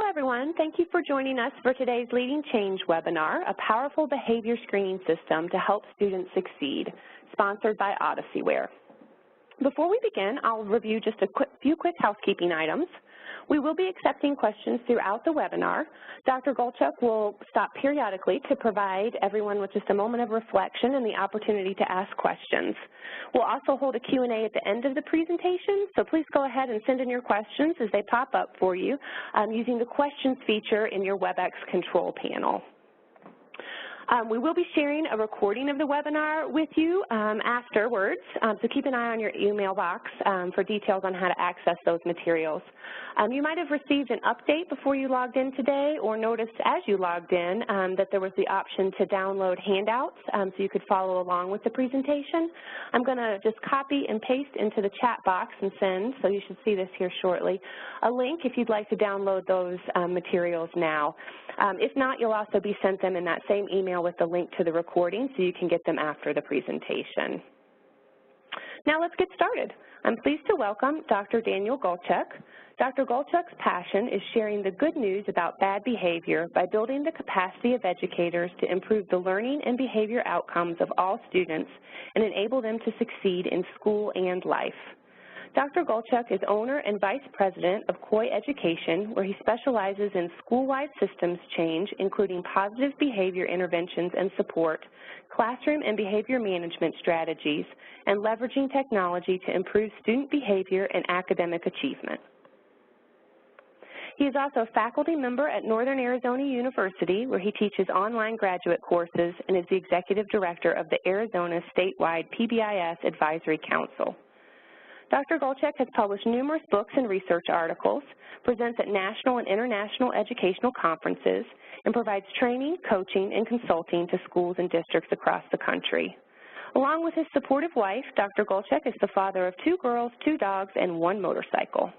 everyone. Thank you for joining us for today's Leading Change webinar, a powerful behavior screening system to help students succeed, sponsored by Odysseyware. Before we begin, I'll review just a few quick housekeeping items. We will be accepting questions throughout the webinar. Dr. Golchuk will stop periodically to provide everyone with just a moment of reflection and the opportunity to ask questions. We'll also hold a Q&A at the end of the presentation, so please go ahead and send in your questions as they pop up for you using the questions feature in your WebEx control panel. We will be sharing a recording of the webinar with you afterwards, so keep an eye on your email box for details on how to access those materials. You might have received an update before you logged in today or noticed as you logged in that there was the option to download handouts so you could follow along with the presentation. I'm going to just copy and paste into the chat box and send, so you should see this here shortly, a link if you'd like to download those materials now. If not, you'll also be sent them in that same email with the link to the recording so you can get them after the presentation. Now let's get started. I'm pleased to welcome Dr. Daniel Golchuk. Dr. Golchuk's passion is sharing the good news about bad behavior by building the capacity of educators to improve the learning and behavior outcomes of all students and enable them to succeed in school and life. Dr. Golchuk is owner and vice president of Coy Education, where he specializes in school-wide systems change, including positive behavior interventions and support, classroom and behavior management strategies, and leveraging technology to improve student behavior and academic achievement. He is also a faculty member at Northern Arizona University, where he teaches online graduate courses and is the executive director of the Arizona Statewide PBIS Advisory Council. Dr. Golchuk has published numerous books and research articles, presents at national and international educational conferences, and provides training, coaching, and consulting to schools and districts across the country. Along with his supportive wife, Dr. Golchuk is the father of 2 girls, 2 dogs, and 1 motorcycle.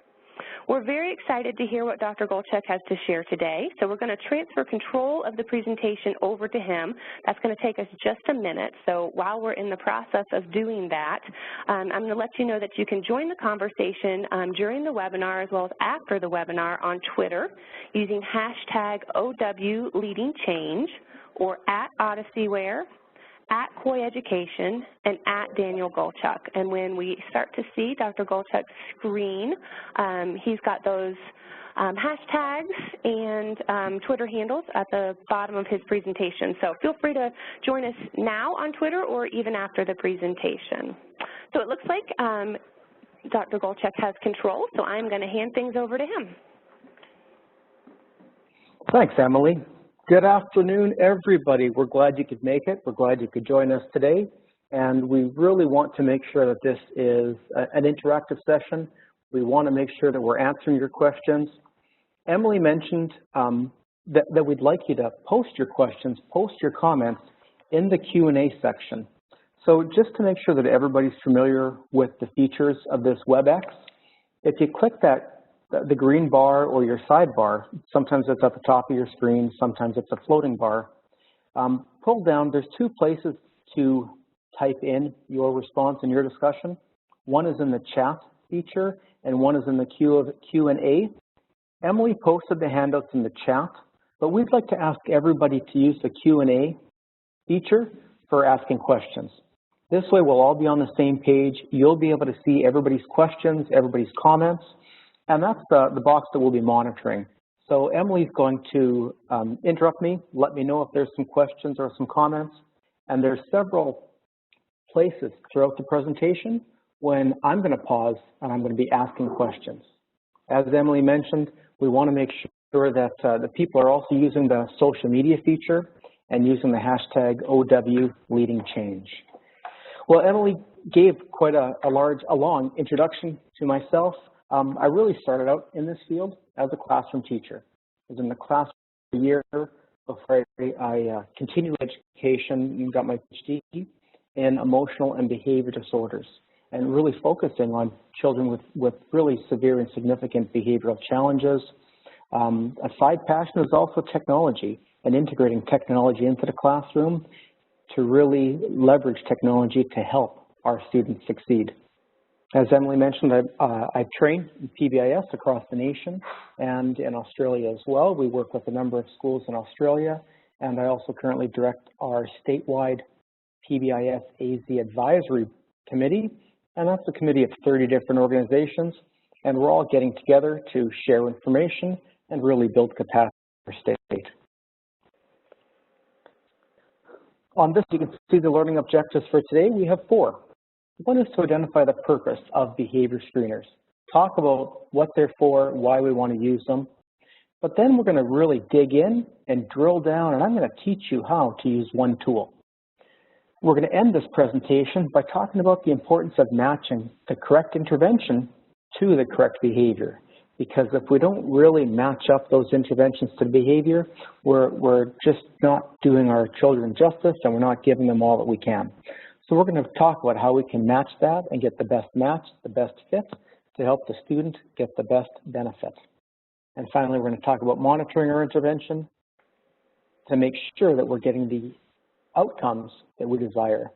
We're very excited to hear what Dr. Golchuk has to share today, so we're going to transfer control of the presentation over to him. That's going to take us just a minute, so while we're in the process of doing that, I'm going to let you know that you can join the conversation during the webinar as well as after the webinar on Twitter using hashtag #OWLeadingChange or @Odysseyware, @Coy Education, and @Daniel Golchuk. And when we start to see Dr. Golchuk's screen, he's got those hashtags and Twitter handles at the bottom of his presentation. So feel free to join us now on Twitter or even after the presentation. So it looks like Dr. Golchuk has control, so I'm going to hand things over to him. Thanks, Emily. Good afternoon, everybody. We're glad you could make it. We're glad you could join us today. And we really want to make sure that this is an interactive session. We want to make sure that we're answering your questions. Emily mentioned that we'd like you to post your questions, post your comments in the Q&A section. So just to make sure that everybody's familiar with the features of this WebEx, if you click the green bar or your sidebar, sometimes it's at the top of your screen, sometimes it's a floating bar. Pull down, there's 2 places to type in your response and your discussion. One is in the chat feature and one is in the Q&A. Emily posted the handouts in the chat, but we'd like to ask everybody to use the Q&A feature for asking questions. This way we'll all be on the same page. You'll be able to see everybody's questions, everybody's comments, and that's the box that we'll be monitoring. So Emily's going to interrupt me, let me know if there's some questions or some comments. And there's several places throughout the presentation when I'm going to pause and I'm going to be asking questions. As Emily mentioned, we want to make sure that the people are also using the social media feature and using the hashtag #OWLeadingChange. Well, Emily gave quite a long introduction to myself. I really started out in this field as a classroom teacher. I was in the classroom for a year before I continued education and got my PhD in emotional and behavior disorders, and really focusing on children with really severe and significant behavioral challenges. A side passion is also technology and integrating technology into the classroom to really leverage technology to help our students succeed. As Emily mentioned, I train in PBIS across the nation and in Australia as well. We work with a number of schools in Australia, and I also currently direct our statewide PBIS AZ Advisory Committee, and that's a committee of 30 different organizations, and we're all getting together to share information and really build capacity for state. On this, you can see the learning objectives for today. We have 4. One is to identify the purpose of behavior screeners, talk about what they're for, why we want to use them, but then we're going to really dig in and drill down, and I'm going to teach you how to use one tool. We're going to end this presentation by talking about the importance of matching the correct intervention to the correct behavior, because if we don't really match up those interventions to the behavior, we're just not doing our children justice, and we're not giving them all that we can. So we're going to talk about how we can match that and get the best match, the best fit, to help the student get the best benefit. And finally, we're going to talk about monitoring our intervention to make sure that we're getting the outcomes that we desire.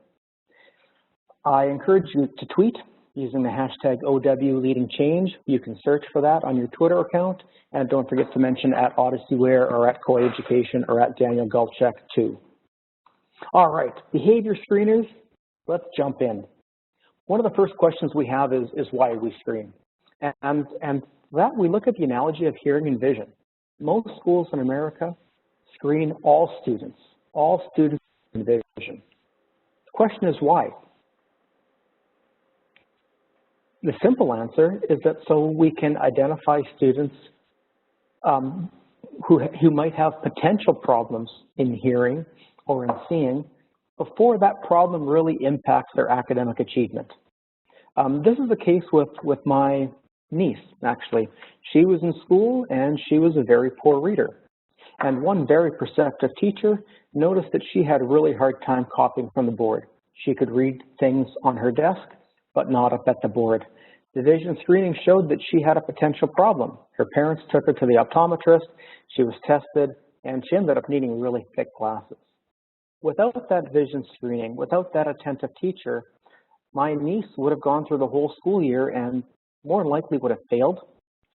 I encourage you to tweet using the hashtag #OWLeadingChange. You can search for that on your Twitter account, and don't forget to mention at OdysseyWare or at Coeducation or at Daniel Galcheck too. All right, behavior screeners, let's jump in. One of the first questions we have is why we screen. And that we look at the analogy of hearing and vision. Most schools in America screen all students in vision. The question is why? The simple answer is that so we can identify students who might have potential problems in hearing or in seeing before that problem really impacts their academic achievement. This is the case with my niece, actually. She was in school and she was a very poor reader. And one very perceptive teacher noticed that she had a really hard time copying from the board. She could read things on her desk, but not up at the board. The vision screening showed that she had a potential problem. Her parents took her to the optometrist, she was tested, and she ended up needing really thick glasses. Without that vision screening, without that attentive teacher, my niece would have gone through the whole school year and more than likely would have failed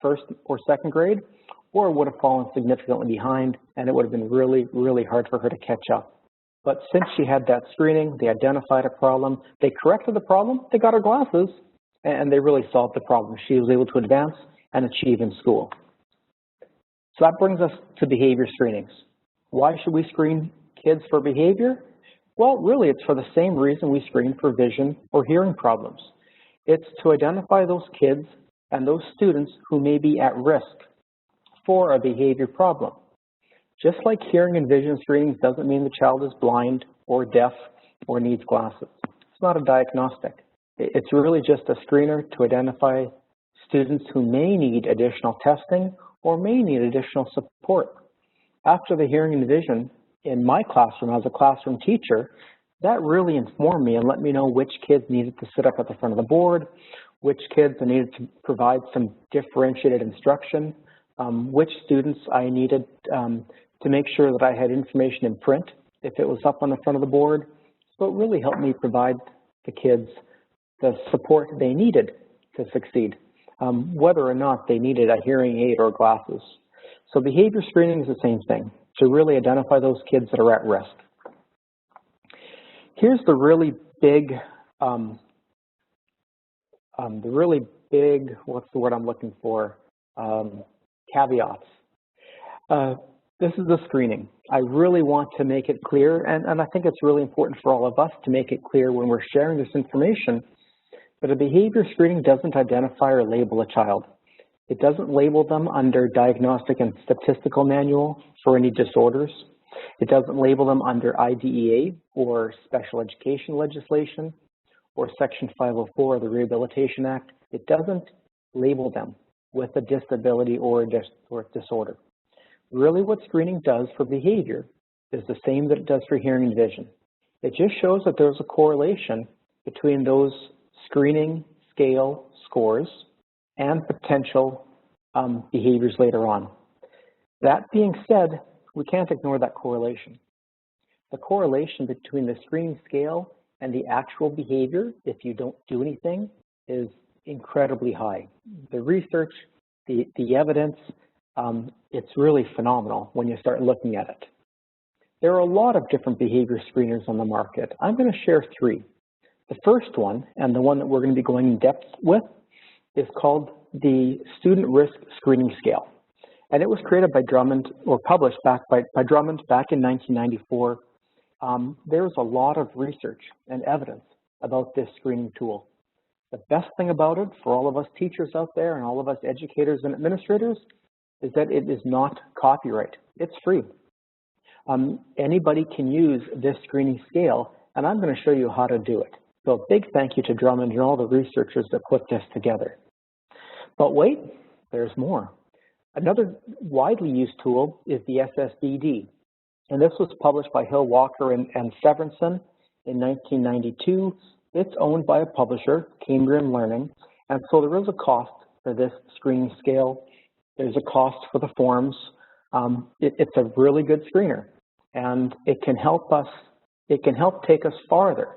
first or second grade, or would have fallen significantly behind, and it would have been really, really hard for her to catch up. But since she had that screening, they identified a problem, they corrected the problem, they got her glasses, and they really solved the problem. She was able to advance and achieve in school. So that brings us to behavior screenings. Why should we screen kids for behavior? Well, really, it's for the same reason we screen for vision or hearing problems. It's to identify those kids and those students who may be at risk for a behavior problem. Just like hearing and vision screenings doesn't mean the child is blind or deaf or needs glasses. It's not a diagnostic. It's really just a screener to identify students who may need additional testing or may need additional support. After the hearing and vision, in my classroom as a classroom teacher, that really informed me and let me know which kids needed to sit up at the front of the board, which kids I needed to provide some differentiated instruction, which students I needed to make sure that I had information in print if it was up on the front of the board. So it really helped me provide the kids the support they needed to succeed, whether or not they needed a hearing aid or glasses. So behavior screening is the same thing, to really identify those kids that are at risk. Here's the really big, what's the word I'm looking for, caveats. This is the screening. I really want to make it clear, and I think it's really important for all of us to make it clear when we're sharing this information, that a behavior screening doesn't identify or label a child. It doesn't label them under Diagnostic and Statistical Manual for any disorders. It doesn't label them under IDEA or special education legislation or Section 504 of the Rehabilitation Act. It doesn't label them with a disability or a disorder. Really what screening does for behavior is the same that it does for hearing and vision. It just shows that there's a correlation between those screening scale scores and potential behaviors later on. That being said, we can't ignore that correlation. The correlation between the screening scale and the actual behavior, if you don't do anything, is incredibly high. The research, the evidence, it's really phenomenal when you start looking at it. There are a lot of different behavior screeners on the market. I'm going to share 3. The first one, and the one that we're going to be going in depth with, is called the Student Risk Screening Scale. And it was created by Drummond, or published by Drummond back in 1994. There's a lot of research and evidence about this screening tool. The best thing about it for all of us teachers out there and all of us educators and administrators is that it is not copyright. It's free. Anybody can use this screening scale, and I'm going to show you how to do it. So a big thank you to Drummond and all the researchers that put this together. But wait, there's more. Another widely used tool is the SSBD, and this was published by Hill Walker and Severinsen in 1992. It's owned by a publisher, Cambrian Learning, and so there is a cost for this screening scale. There's a cost for the forms. It's a really good screener, and it can help take us farther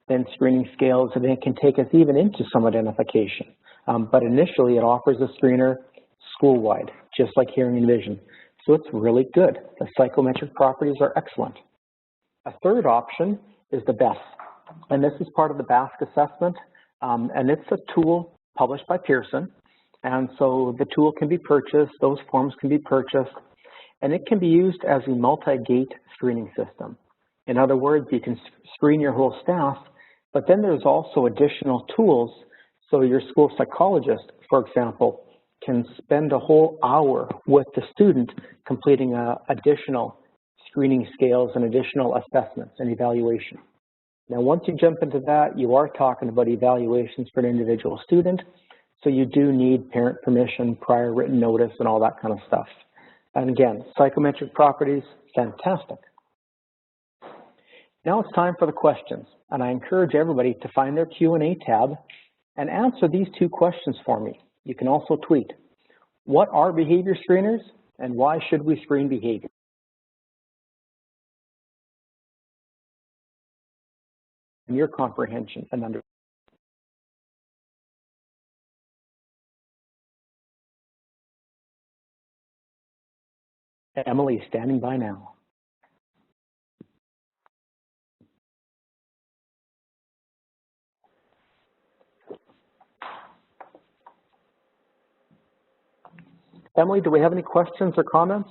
than screening scales, and it can take us even into some identification. But initially, it offers a screener school-wide, just like hearing and vision. So it's really good. The psychometric properties are excellent. A third option is the BESS, and this is part of the BASC assessment, and it's a tool published by Pearson. And so the tool can be purchased, those forms can be purchased, and it can be used as a multi-gate screening system. In other words, you can screen your whole staff, but then there's also additional tools. So your school psychologist, for example, can spend a whole hour with the student completing additional screening scales and additional assessments and evaluation. Now, once you jump into that, you are talking about evaluations for an individual student, so you do need parent permission, prior written notice, and all that kind of stuff. And again, psychometric properties, fantastic. Now it's time for the questions, and I encourage everybody to find their Q&A tab and answer these 2 questions for me. You can also tweet. What are behavior screeners, and why should we screen behavior? Your comprehension and understanding. Emily, standing by now. Emily, do we have any questions or comments?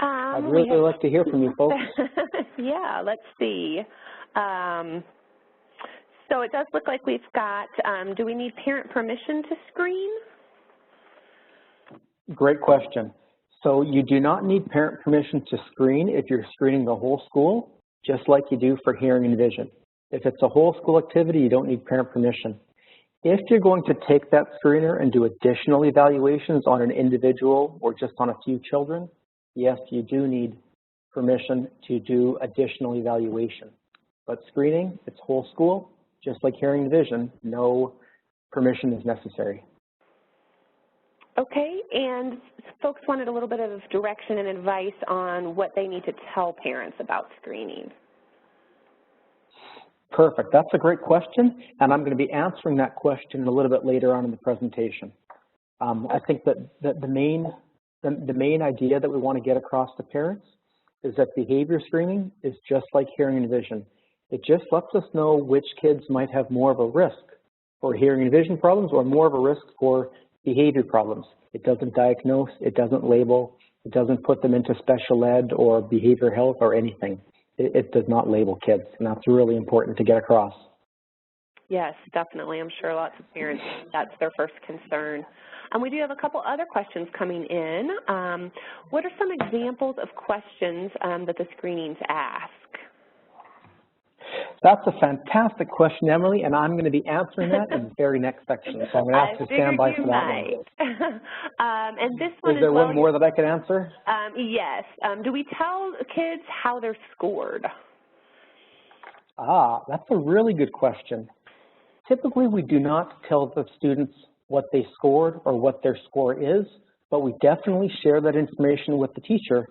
I'd really like to hear from you folks. Yeah, let's see. So it does look like we've got, do we need parent permission to screen? Great question. So you do not need parent permission to screen if you're screening the whole school, just like you do for hearing and vision. If it's a whole school activity, you don't need parent permission. If you're going to take that screener and do additional evaluations on an individual or just on a few children, yes, you do need permission to do additional evaluation. But screening, it's whole school, just like hearing and vision, no permission is necessary. Okay, and folks wanted a little bit of direction and advice on what they need to tell parents about screening. Perfect. That's a great question, and I'm going to be answering that question a little bit later on in the presentation. I think that the main idea that we want to get across to parents is that behavior screening is just like hearing and vision. It just lets us know which kids might have more of a risk for hearing and vision problems or more of a risk for behavior problems. It doesn't diagnose, it doesn't label, it doesn't put them into special ed or behavior health or anything. It does not label kids, and that's really important to get across. Yes, definitely. I'm sure lots of parents, that's their first concern. And we do have a couple other questions coming in. What are some examples of questions that the screenings ask? That's a fantastic question, Emily, and I'm going to be answering that in the very next section. So I'm going to have to stand by for that one. And this one is there one more that I can answer? Yes. Do we tell kids how they're scored? That's a really good question. Typically, we do not tell the students what they scored or what their score is, but we definitely share that information with the teacher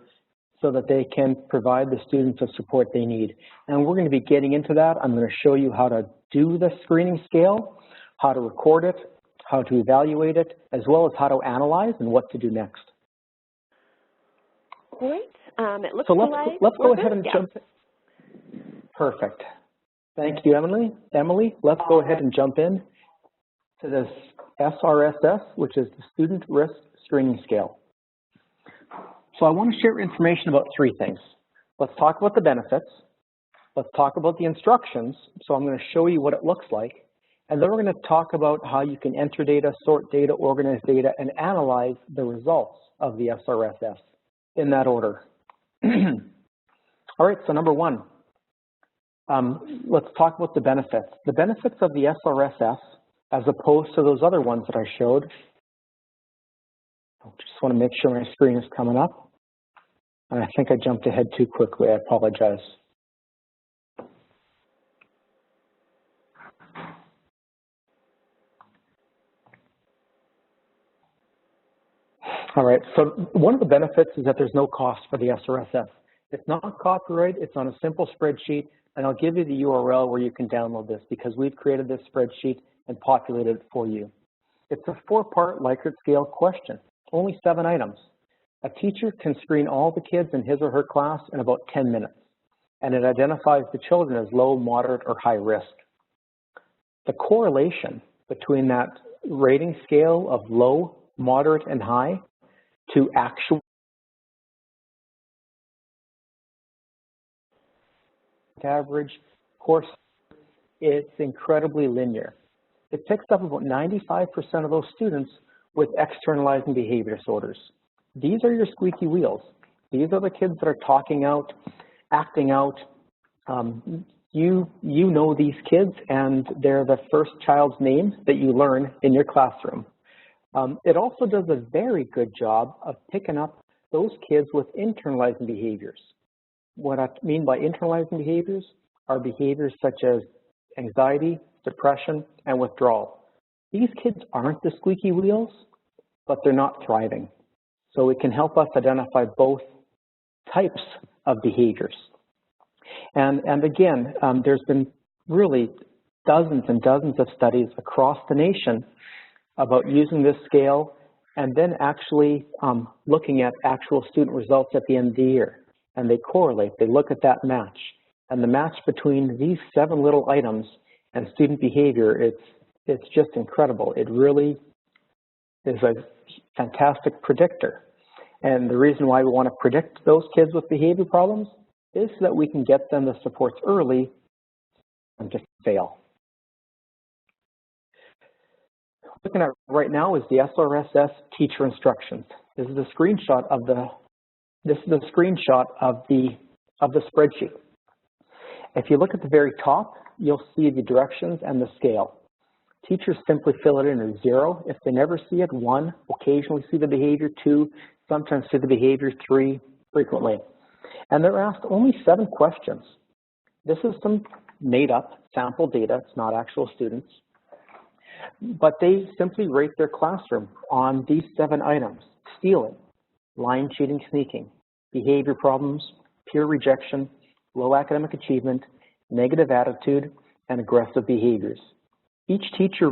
so that they can provide the students the support they need. And we're going to be getting into that. I'm going to show you how to do the screening scale, how to record it, how to evaluate it, as well as how to analyze and what to do next. Great. It looks so like let's go ahead and jump in. Perfect. Thank you, Emily. Let's go ahead and jump in to this SRSS, which is the Student Risk Screening Scale. So I want to share information about three things. Let's talk about the benefits. Let's talk about the instructions. So I'm going to show you what it looks like. And then we're going to talk about how you can enter data, sort data, organize data, and analyze the results of the SRSS in that order. All right, so number one, let's talk about the benefits. The benefits of the SRSS, as opposed to those other ones that I showed. I just want to make sure my screen is coming up. And I think I jumped ahead too quickly. I apologize. All right, so one of the benefits is that there's no cost for the SRSS. It's not copyright, it's on a simple spreadsheet, and I'll give you the URL where you can download this because we've created this spreadsheet and populated it for you. It's a 4-part Likert scale question, only 7 items. A teacher can screen all the kids in his or her class in about 10 minutes, and it identifies the children as low, moderate, or high risk. The correlation between that rating scale of low, moderate, and high to actual average course, it's incredibly linear. It picks up about 95% of those students with externalizing behavior disorders. These are your squeaky wheels. These are the kids that are talking out, acting out. You know these kids, and they're the first child's name that you learn in your classroom. It also does a very good job of picking up those kids with internalizing behaviors. What I mean by internalizing behaviors are behaviors such as anxiety, depression, and withdrawal. These kids aren't the squeaky wheels, but they're not thriving. So it can help us identify both types of behaviors. And again, there's been really dozens and dozens of studies across the nation about using this scale and then actually looking at actual student results at the end of the year. And they correlate, they look at that match. And the match between these 7 little items and student behavior, it's just incredible. It really is a fantastic predictor. And the reason why we want to predict those kids with behavior problems is so that we can get them the supports early and to fail. Looking at right now is the SRSS teacher instructions. This is a screenshot of the spreadsheet. If you look at the very top, you'll see the directions and the scale. Teachers simply fill it in as 0. If they never see it, 1, occasionally see the behavior, 2, sometimes see the behavior, 3, frequently. And they're asked only 7 questions. This is some made up sample data, it's not actual students. But they simply rate their classroom on these 7 items: stealing, lying, cheating, sneaking, behavior problems, peer rejection, low academic achievement, negative attitude, and aggressive behaviors. Each teacher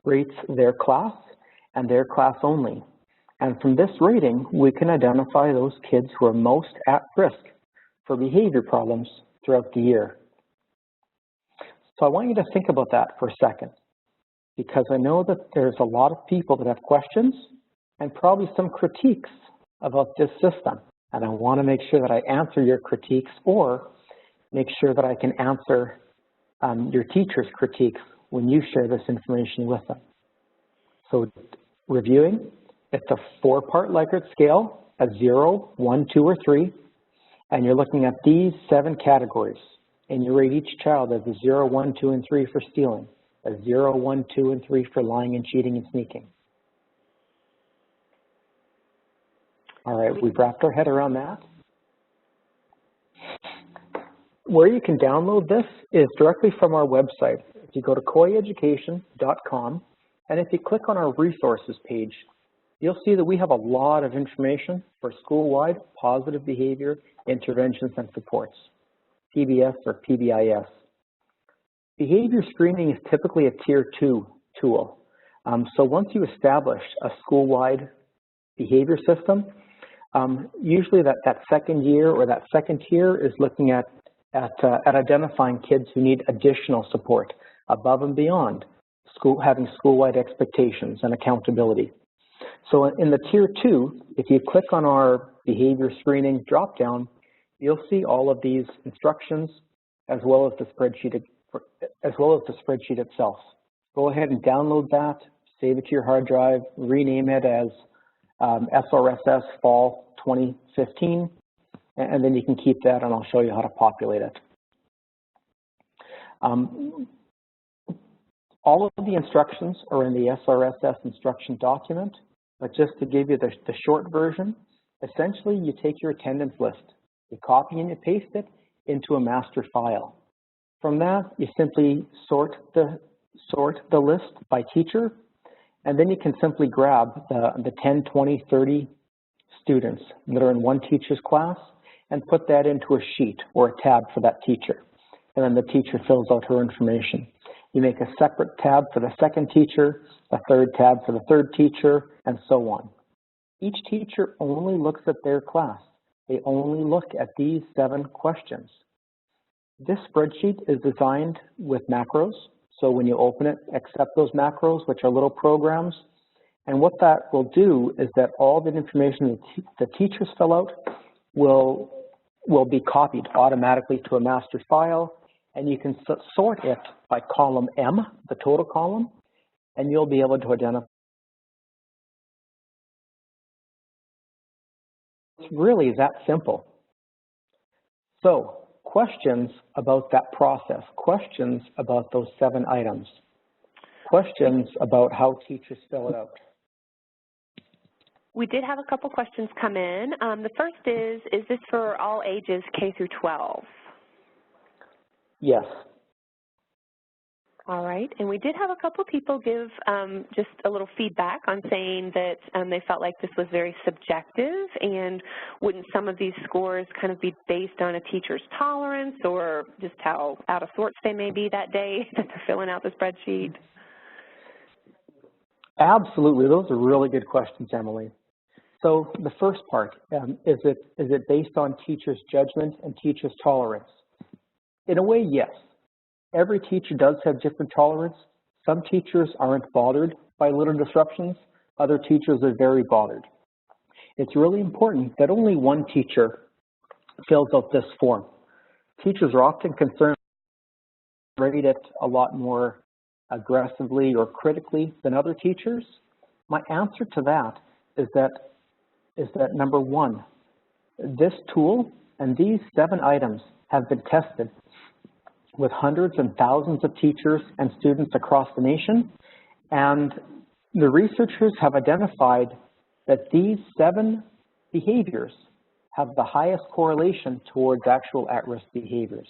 rates their class and their class only. And from this rating, we can identify those kids who are most at risk for behavior problems throughout the year. So I want you to think about that for a second, because I know that there's a lot of people that have questions and probably some critiques about this system. And I want to make sure that I answer your critiques or make sure that I can answer your teacher's critiques when you share this information with them. So reviewing, it's a 4-part Likert scale, a 0, 1, 2, or 3, and you're looking at these 7 categories. And you rate each child as a 0, 1, 2, and 3 for stealing, a 0, 1, 2, and 3 for lying and cheating and sneaking. All right, we've wrapped our head around that. Where you can download this is directly from our website. If you go to koiyeducation.com, and if you click on our resources page, you'll see that we have a lot of information for school-wide positive behavior interventions and supports, PBS or PBIS. Behavior screening is typically a tier 2 tool. So once you establish a school-wide behavior system, usually that second year or that second tier is looking at identifying kids who need additional support above and beyond having school-wide expectations and accountability. So in the tier 2, if you click on our behavior screening dropdown, you'll see all of these instructions as well as the spreadsheet itself. Go ahead and download that, save it to your hard drive, rename it as SRSS Fall 2015, and then you can keep that, and I'll show you how to populate it. All of the instructions are in the SRSS instruction document, but just to give you the short version, essentially you take your attendance list, you copy and you paste it into a master file. From that, you simply sort the list by teacher, and then you can simply grab the 10, 20, 30 students that are in one teacher's class and put that into a sheet or a tab for that teacher. And then the teacher fills out her information. You make a separate tab for the second teacher, a third tab for the third teacher, and so on. Each teacher only looks at their class. They only look at these 7 questions. This spreadsheet is designed with macros. So when you open it, accept those macros, which are little programs. And what that will do is that all the information the teachers fill out will be copied automatically to a master file, and you can sort it by column M, the total column, and you'll be able to identify. It's really that simple. So questions about that process, questions about those 7 items, questions about how teachers fill it out. We did have a couple questions come in. The first is this for all ages K through 12? Yes. All right, and we did have a couple people give just a little feedback on saying that they felt like this was very subjective, and wouldn't some of these scores kind of be based on a teacher's tolerance or just how out of sorts they may be that day that they're filling out the spreadsheet? Absolutely, those are really good questions, Emily. So the first part, is it based on teacher's judgment and teacher's tolerance? In a way, yes. Every teacher does have different tolerance. Some teachers aren't bothered by little disruptions. Other teachers are very bothered. It's really important that only one teacher fills out this form. Teachers are often concerned rate it a lot more aggressively or critically than other teachers. My answer to that is that number 1, this tool and these 7 items have been tested with hundreds and thousands of teachers and students across the nation, and the researchers have identified that these 7 behaviors have the highest correlation towards actual at-risk behaviors.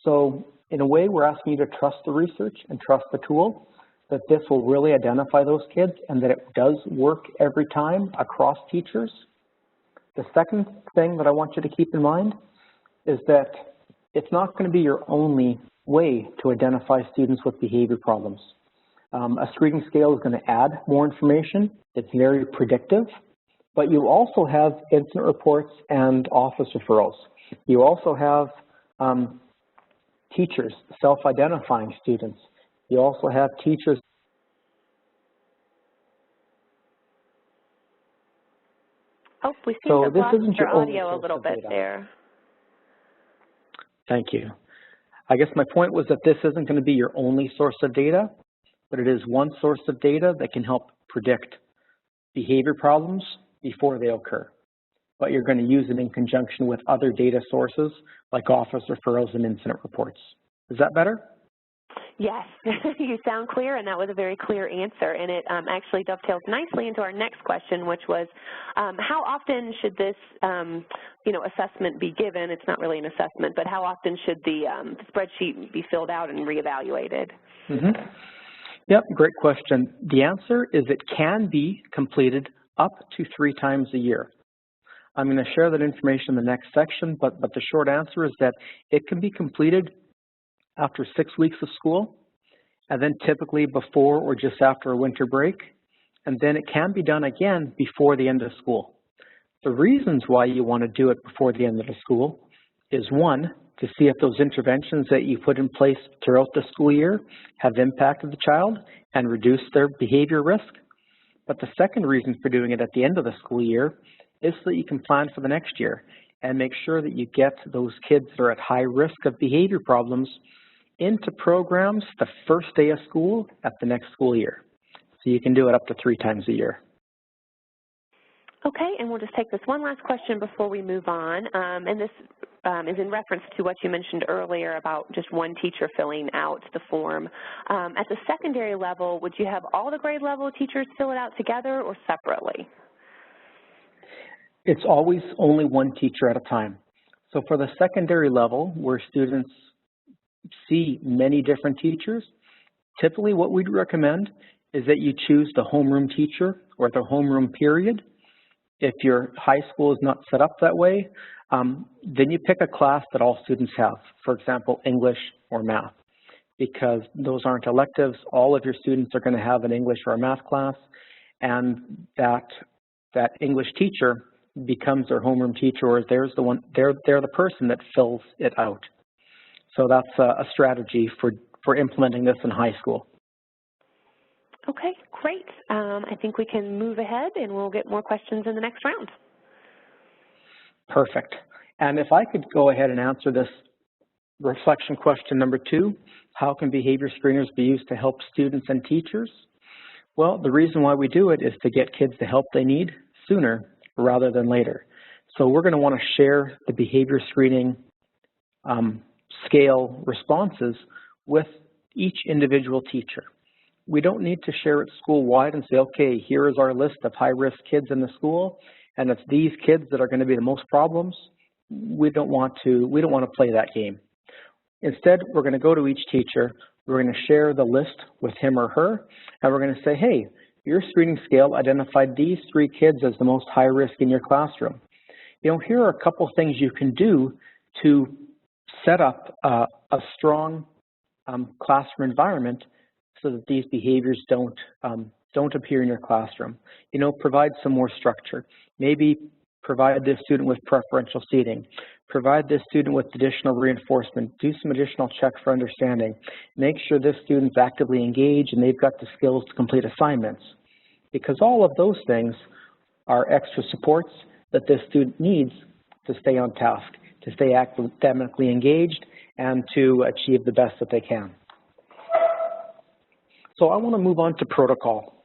So in a way, we're asking you to trust the research and trust the tool, that this will really identify those kids and that it does work every time across teachers. The second thing that I want you to keep in mind is that it's not going to be your only way to identify students with behavior problems. A screening scale is going to add more information. It's very predictive, but you also have incident reports and office referrals. You also have teachers self-identifying students. You also have teachers. Oh, we seem to have lost your audio a little bit there. Thank you. I guess my point was that this isn't going to be your only source of data, but it is one source of data that can help predict behavior problems before they occur. But you're going to use it in conjunction with other data sources like office referrals and incident reports. Is that better? Yes, you sound clear, and that was a very clear answer, and it actually dovetails nicely into our next question, which was how often should this assessment be given? It's not really an assessment, but how often should the spreadsheet be filled out and reevaluated? Yep, great question. The answer is it can be completed up to 3 times a year. I'm going to share that information in the next section, but the short answer is that it can be completed after 6 weeks of school, and then typically before or just after a winter break, and then it can be done again before the end of school. The reasons why you want to do it before the end of the school is, one, to see if those interventions that you put in place throughout the school year have impacted the child and reduced their behavior risk. But the second reason for doing it at the end of the school year is so that you can plan for the next year and make sure that you get those kids that are at high risk of behavior problems into programs the first day of school at the next school year. So you can do it up to 3 times a year. Okay, and we'll just take this one last question before we move on, and this is in reference to what you mentioned earlier about just one teacher filling out the form. At the secondary level, would you have all the grade level teachers fill it out together or separately? It's always only one teacher at a time. So for the secondary level, where students see many different teachers, typically what we'd recommend is that you choose the homeroom teacher or the homeroom period. If your high school is not set up that way, then you pick a class that all students have, for example, English or math, because those aren't electives. All of your students are going to have an English or a math class, and that English teacher becomes their homeroom teacher, or they're the person that fills it out. So that's a strategy for implementing this in high school. Okay, great. I think we can move ahead and we'll get more questions in the next round. Perfect. And if I could go ahead and answer this reflection question number 2, how can behavior screeners be used to help students and teachers? Well, the reason why we do it is to get kids the help they need sooner rather than later. So we're going to want to share the behavior screening scale responses with each individual teacher. We don't need to share it school-wide and say, okay, here is our list of high-risk kids in the school, and it's these kids that are going to be the most problems. We don't want to play that game. Instead, we're going to go to each teacher, we're going to share the list with him or her, and we're going to say, hey, your screening scale identified these 3 kids as the most high risk in your classroom. You know, here are a couple things you can do to set up a strong classroom environment so that these behaviors don't appear in your classroom. You know, provide some more structure. Maybe provide this student with preferential seating. Provide this student with additional reinforcement. Do some additional checks for understanding. Make sure this student's actively engaged and they've got the skills to complete assignments. Because all of those things are extra supports that this student needs to stay on task, to stay academically engaged, and to achieve the best that they can. So I want to move on to protocol.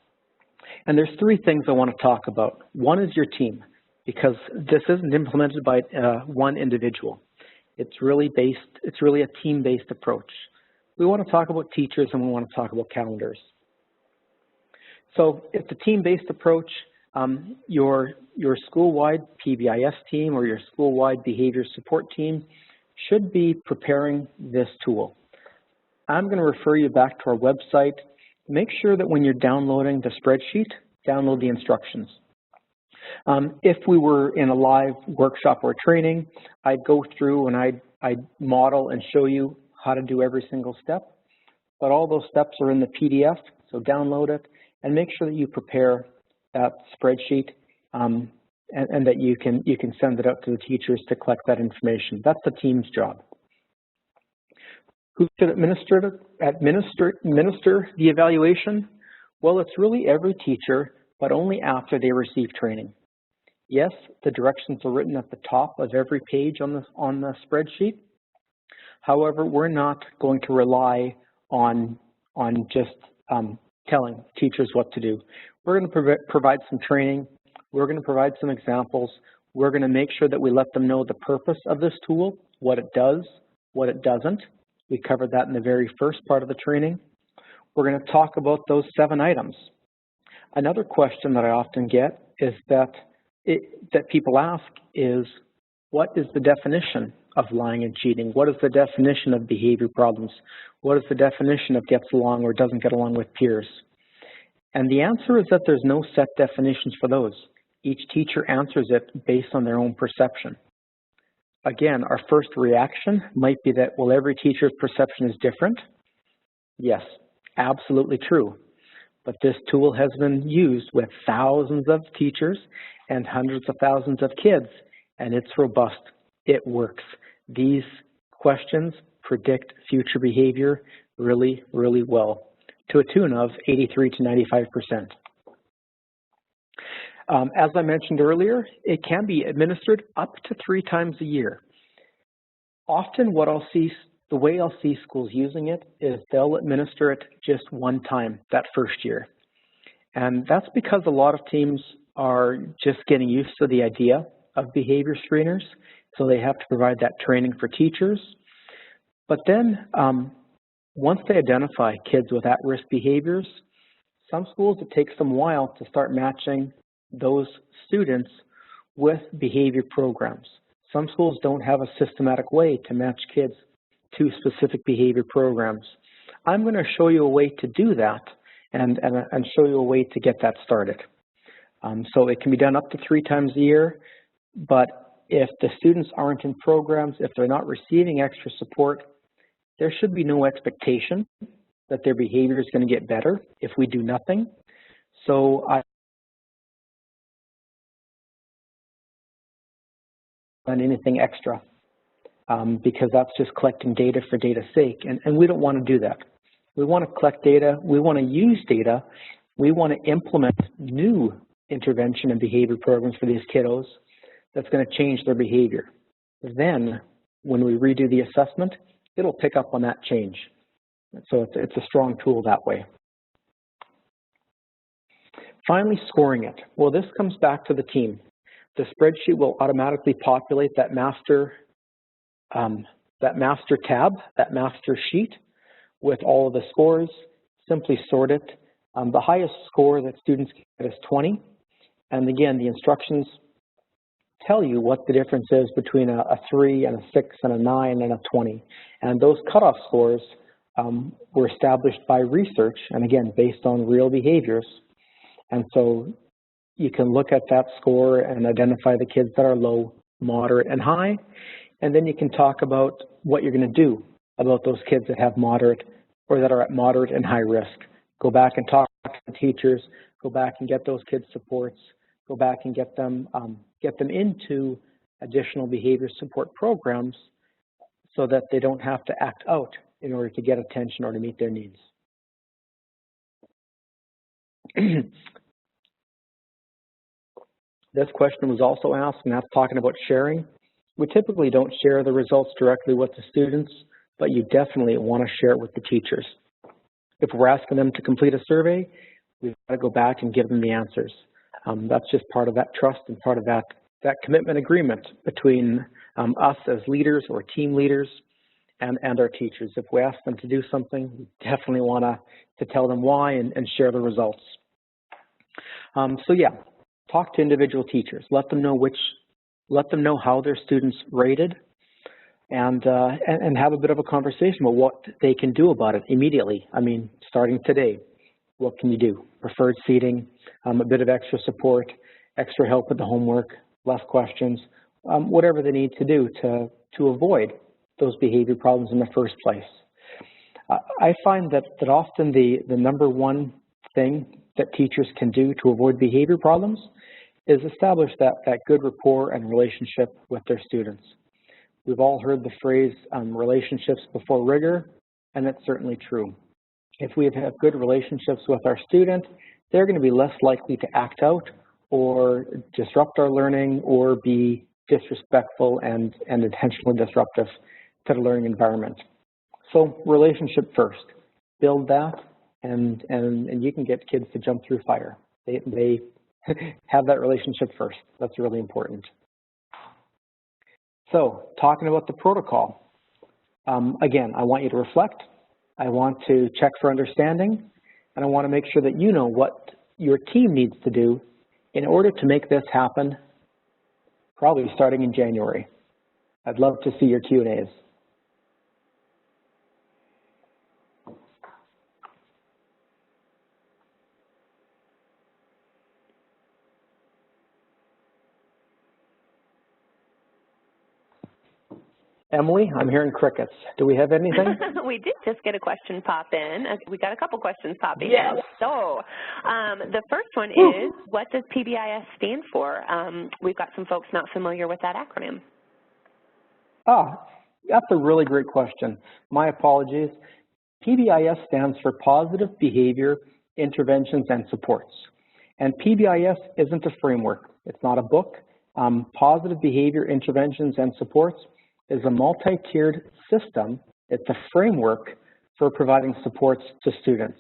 And there's 3 things I want to talk about. One is your team, because this isn't implemented by one individual. It's really a team-based approach. We want to talk about teachers and we want to talk about calendars. So it's a team-based approach. Your school-wide PBIS team or your school-wide behavior support team should be preparing this tool. I'm going to refer you back to our website. Make sure that when you're downloading the spreadsheet, download the instructions. If we were in a live workshop or training, I'd go through and I'd model and show you how to do every single step. But all those steps are in the PDF, so download it and make sure that you prepare that spreadsheet and that you can send it out to the teachers to collect that information. That's the team's job. Who should administer the evaluation? Well, it's really every teacher, but only after they receive training. Yes, the directions are written at the top of every page on the spreadsheet. However, we're not going to rely on just telling teachers what to do. We're going to provide some training. We're going to provide some examples. We're going to make sure that we let them know the purpose of this tool, what it does, what it doesn't. We covered that in the very first part of the training. We're going to talk about those 7 items. Another question that I often get is that people ask is, what is the definition of lying and cheating? What is the definition of behavior problems? What is the definition of gets along or doesn't get along with peers? And the answer is that there's no set definitions for those. Each teacher answers it based on their own perception. Again, our first reaction might be that, well, every teacher's perception is different. Yes, absolutely true. But this tool has been used with thousands of teachers and hundreds of thousands of kids, and it's robust. It works. These questions predict future behavior really, really well, to a tune of 83 to 95%. As I mentioned earlier, it can be administered up to 3 times a year. Often the way I'll see schools using it is they'll administer it just one time that first year. And that's because a lot of teams are just getting used to the idea of behavior screeners, so they have to provide that training for teachers. But then once they identify kids with at-risk behaviors, some schools, it takes them a while to start matching those students with behavior programs. Some schools don't have a systematic way to match kids to specific behavior programs. I'm going to show you a way to do that and show you a way to get that started. So it can be done up to 3 times a year, but if the students aren't in programs, if they're not receiving extra support, there should be no expectation that their behavior is going to get better if we do nothing. So on anything extra because that's just collecting data for data's sake, and we don't want to do that. We want to collect data, we want to use data, we want to implement new intervention and behavior programs for these kiddos that's going to change their behavior. Then, when we redo the assessment, it'll pick up on that change. So it's a strong tool that way. Finally, scoring it. Well, this comes back to the team. The spreadsheet will automatically populate that master tab, that master sheet with all of the scores. Simply sort it. The highest score that students get is 20. And again, the instructions tell you what the difference is between a 3 and a 6 and a 9 and a 20. And those cutoff scores were established by research, and again, based on real behaviors. And so you can look at that score and identify the kids that are low, moderate, and high. And then you can talk about what you're going to do about those kids that have moderate or that are at moderate and high risk. Go back and talk to the teachers, go back and get those kids supports, go back and get them into additional behavior support programs so that they don't have to act out in order to get attention or to meet their needs. This question was also asked, and that's talking about sharing. We typically don't share the results directly with the students, but you definitely want to share it with the teachers. If we're asking them to complete a survey, we've got to go back and give them the answers. That's just part of that trust and part of that commitment agreement between us as leaders or team leaders and our teachers. If we ask them to do something, we definitely want to tell them why and share the results. So yeah, talk to individual teachers. Let them know how their students rated, and have a bit of a conversation about what they can do about it immediately. I mean, starting today, what can you do? Preferred seating, a bit of extra support, extra help with the homework, less questions, whatever they need to do to avoid those behavior problems in the first place. I find that often the number one thing that teachers can do to avoid behavior problems is establish that good rapport and relationship with their students. We've all heard the phrase relationships before rigor, and it's certainly true. If we have good relationships with our student, they're going to be less likely to act out or disrupt our learning or be disrespectful and intentionally disruptive to the learning environment. So relationship first, build that, and you can get kids to jump through fire. They have that relationship first. That's really important. So talking about the protocol, again, I want you to reflect. I want to check for understanding, and I want to make sure that you know what your team needs to do in order to make this happen, probably starting in January. I'd love to see your Q&As. Emily, I'm hearing crickets. Do we have anything? We did just get a question pop in. We got a couple questions popping Yes. in. So the first one is, what does PBIS stand for? We've got some folks not familiar with that acronym. That's a really great question. My apologies. PBIS stands for Positive Behavior Interventions and Supports. And PBIS isn't a framework. It's not a book. Positive Behavior Interventions and Supports is a multi-tiered system. It's a framework for providing supports to students.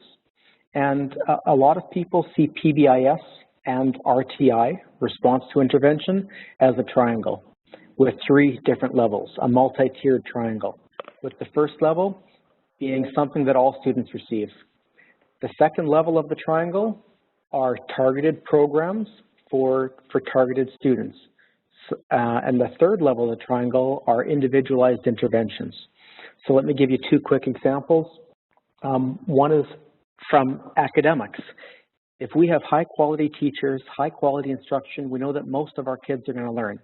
And a lot of people see PBIS and RTI, Response to Intervention, as a triangle with 3 different levels, a multi-tiered triangle, with the first level being something that all students receive. The second level of the triangle are targeted programs for targeted students. And the third level of the triangle are individualized interventions. So let me give you 2 quick examples. One is from academics. If we have high quality teachers, high quality instruction, we know that most of our kids are going to learn.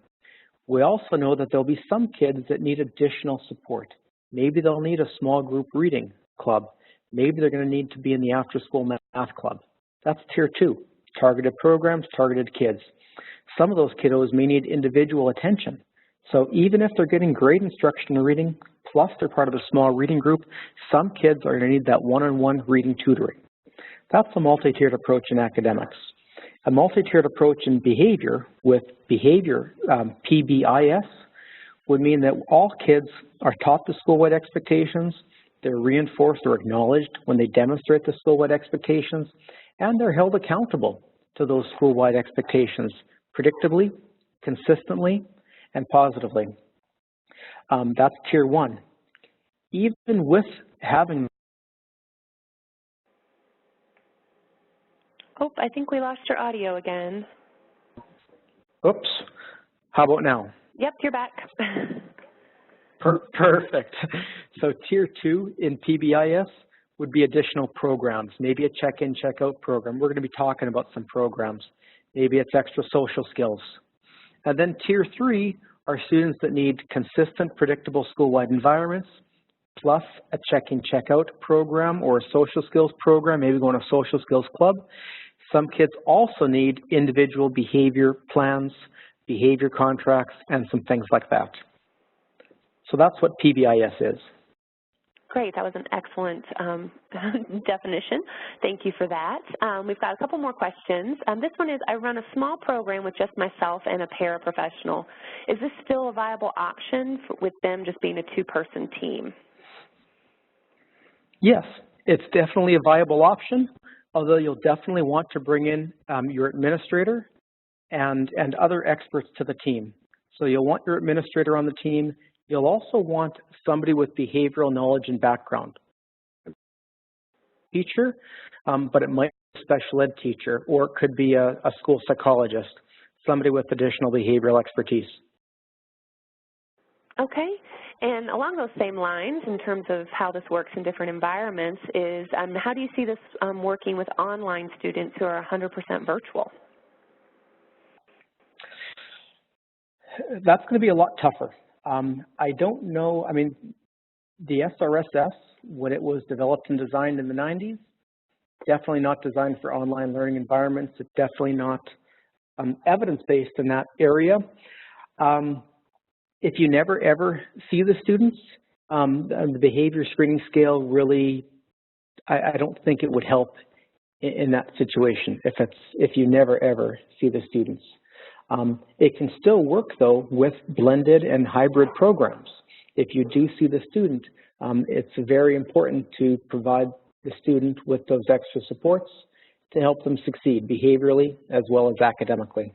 We also know that there'll be some kids that need additional support. Maybe they'll need a small group reading club. Maybe they're going to need to be in the after school math club. That's tier 2, targeted programs, targeted kids. Some of those kiddos may need individual attention. So even if they're getting great instruction in reading, plus they're part of a small reading group, some kids are going to need that one-on-one reading tutoring. That's a multi-tiered approach in academics. A multi-tiered approach in behavior with behavior, PBIS, would mean that all kids are taught the school-wide expectations, they're reinforced or acknowledged when they demonstrate the school-wide expectations, and they're held accountable to those school-wide expectations predictably, consistently, and positively. That's tier 1. Even with having... Oh, I think we lost your audio again. Oops. How about now? Yep, you're back. Perfect. So tier 2 in PBIS would be additional programs, maybe a check-in, check-out program. We're going to be talking about some programs. Maybe it's extra social skills. And then tier 3 are students that need consistent, predictable school-wide environments, plus a check-in, check-out program or a social skills program, maybe going to a social skills club. Some kids also need individual behavior plans, behavior contracts, and some things like that. So that's what PBIS is. Great, that was an excellent definition. Thank you for that. We've got a couple more questions. This one is, I run a small program with just myself and a paraprofessional. Is this still a viable option with them just being a 2-person team? Yes, it's definitely a viable option, although you'll definitely want to bring in your administrator and other experts to the team. So you'll want your administrator on the team. You'll also want somebody with behavioral knowledge and background. Teacher, but it might be a special ed teacher, or it could be a school psychologist, somebody with additional behavioral expertise. Okay, and along those same lines, in terms of how this works in different environments, is how do you see this working with online students who are 100% virtual? That's going to be a lot tougher. I don't know, I mean, the SRSS, when it was developed and designed in the 90s, definitely not designed for online learning environments. It's definitely not evidence-based in that area. If you never ever see the students, the behavior screening scale really, I don't think it would help in that situation if you never ever see the students. It can still work though with blended and hybrid programs. If you do see the student, it's very important to provide the student with those extra supports to help them succeed behaviorally as well as academically.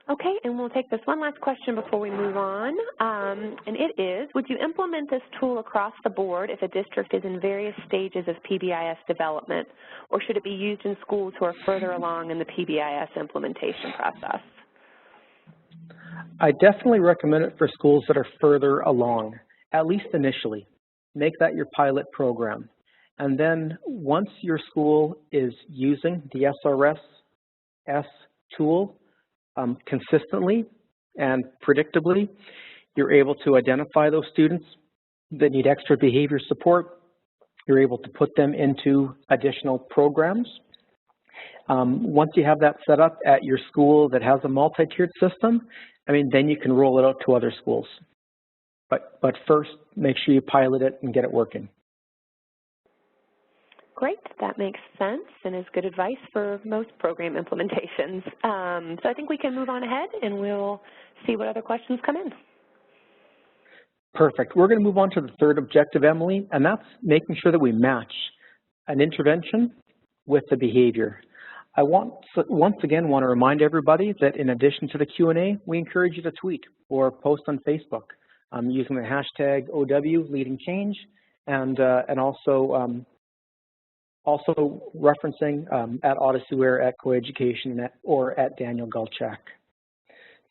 Okay, and we'll take this one last question before we move on, and it is, would you implement this tool across the board if a district is in various stages of PBIS development, or should it be used in schools who are further along in the PBIS implementation process? I definitely recommend it for schools that are further along, at least initially. Make that your pilot program. And then once your school is using the SRSS tool, consistently and predictably, You're able to identify those students that need extra behavior support. You're able to put them into additional programs. Once you have that set up at your school that has a multi-tiered system, then you can roll it out to other schools. But first, make sure you pilot it and get it working. Great, that makes sense and is good advice for most program implementations. So I think we can move on ahead and we'll see what other questions come in. Perfect. We're going to move on to the third objective, Emily, and that's making sure that we match an intervention with the behavior. I once again want to remind everybody that in addition to the Q&A, we encourage you to tweet or post on Facebook using the hashtag #LeadingChange and also referencing at OdysseyWare, at Coeducation, or at Daniel Galchak.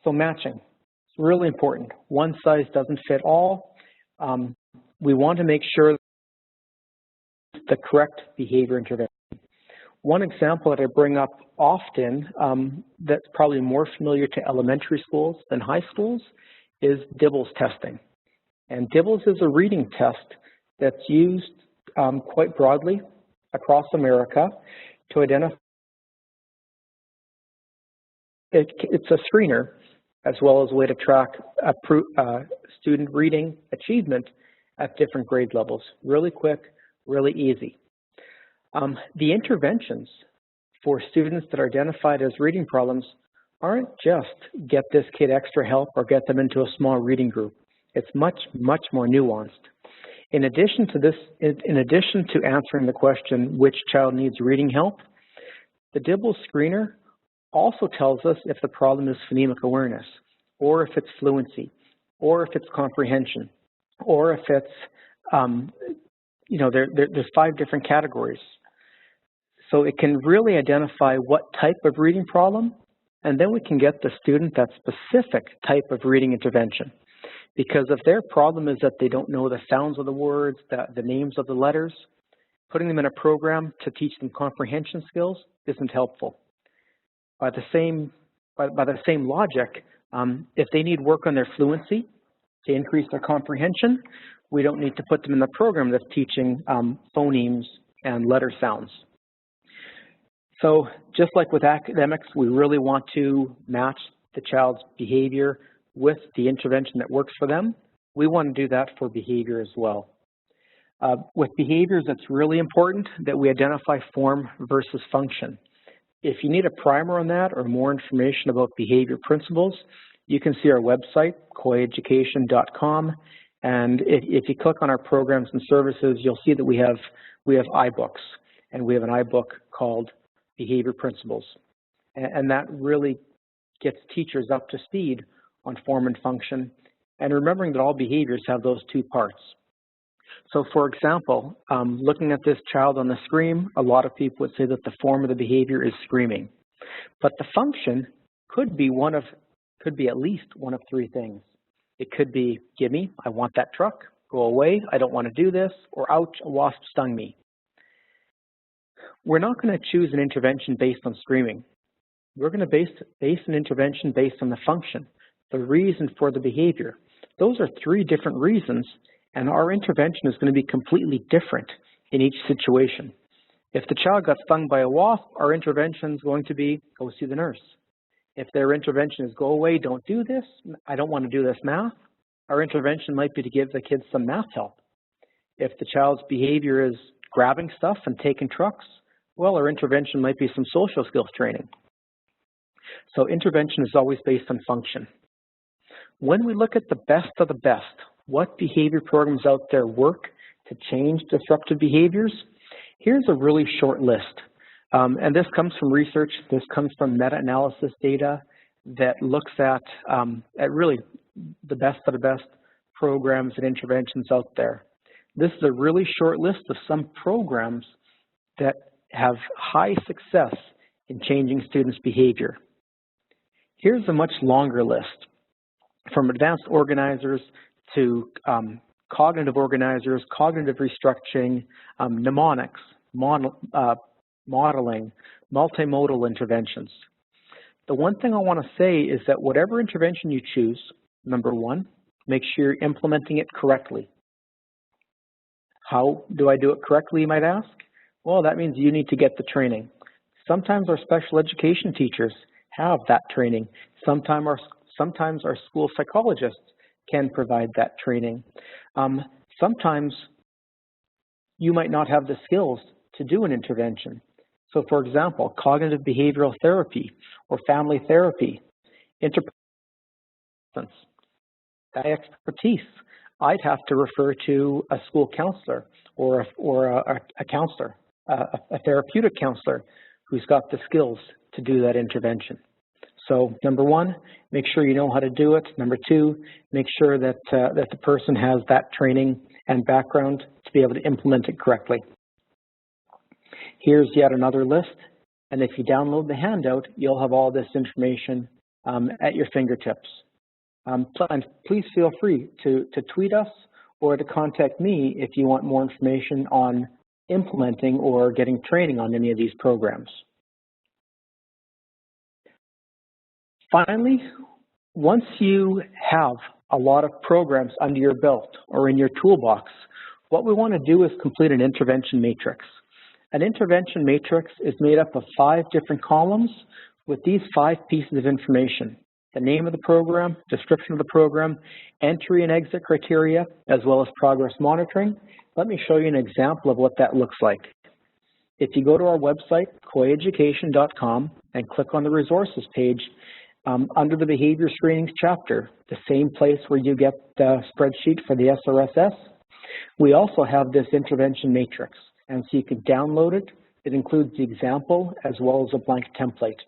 So matching, it's really important. One size doesn't fit all. We want to make sure the correct behavior intervention. One example that I bring up often that's probably more familiar to elementary schools than high schools is DIBELS testing. And DIBELS is a reading test that's used quite broadly across America to identify. It's a screener as well as a way to track student reading achievement at different grade levels. Really quick, really easy. The interventions for students that are identified as reading problems aren't just get this kid extra help or get them into a small reading group. It's much, much more nuanced. In addition to this, in addition to answering the question, which child needs reading help, the DIBELS screener also tells us if the problem is phonemic awareness, or if it's fluency, or if it's comprehension, or if it's, there's 5 different categories. So it can really identify what type of reading problem, and then we can get the student that specific type of reading intervention. Because if their problem is that they don't know the sounds of the words, the names of the letters, putting them in a program to teach them comprehension skills isn't helpful. By the same logic, if they need work on their fluency to increase their comprehension, we don't need to put them in the program that's teaching phonemes and letter sounds. So just like with academics, we really want to match the child's behavior with the intervention that works for them. We want to do that for behavior as well. With behaviors, it's really important that we identify form versus function. If you need a primer on that or more information about behavior principles, you can see our website, coeducation.com, and if you click on our programs and services, you'll see that we have iBooks, and we have an iBook called Behavior Principles, and that really gets teachers up to speed on form and function, and remembering that all behaviors have those 2 parts. So for example, looking at this child on the screen, a lot of people would say that the form of the behavior is screaming, but the function could be at least one of 3 things. It could be, gimme, I want that truck, go away, I don't want to do this, or ouch, a wasp stung me. We're not going to choose an intervention based on screaming. We're going to base an intervention based on the function, the reason for the behavior. Those are 3 different reasons, and our intervention is going to be completely different in each situation. If the child got stung by a wasp, our intervention is going to be go see the nurse. If their intervention is go away, don't do this, I don't want to do this math, our intervention might be to give the kids some math help. If the child's behavior is grabbing stuff and taking trucks, well, our intervention might be some social skills training. So intervention is always based on function. When we look at the best of the best, what behavior programs out there work to change disruptive behaviors, here's a really short list. And this comes from research, this comes from meta-analysis data that looks at really the best of the best programs and interventions out there. This is a really short list of some programs that have high success in changing students' behavior. Here's a much longer list, from advanced organizers to cognitive organizers, cognitive restructuring, mnemonics, modeling, multimodal interventions. The one thing I want to say is that whatever intervention you choose, number 1, Make sure you're implementing it correctly. How do I do it correctly, you might ask? Well, that means you need to get the training. Sometimes our special education teachers have that training. Sometimes our school psychologists can provide that training. Sometimes you might not have the skills to do an intervention. So for example, cognitive behavioral therapy or family therapy, interpersonal, that expertise, I'd have to refer to a school counselor or a counselor, a therapeutic counselor who's got the skills to do that intervention. So number one, make sure you know how to do it. Number two, make sure that the person has that training and background to be able to implement it correctly. Here's yet another list, and if you download the handout, you'll have all this information at your fingertips. And please feel free to tweet us or to contact me if you want more information on implementing or getting training on any of these programs. Finally, once you have a lot of programs under your belt or in your toolbox, what we want to do is complete an intervention matrix. An intervention matrix is made up of 5 different columns with these 5 pieces of information: the name of the program, description of the program, entry and exit criteria, as well as progress monitoring. Let me show you an example of what that looks like. If you go to our website, koiyeducation.com, and click on the resources page, under the behavior screenings chapter, the same place where you get the spreadsheet for the SRSS, we also have this intervention matrix. And so you can download it. It includes the example as well as a blank template.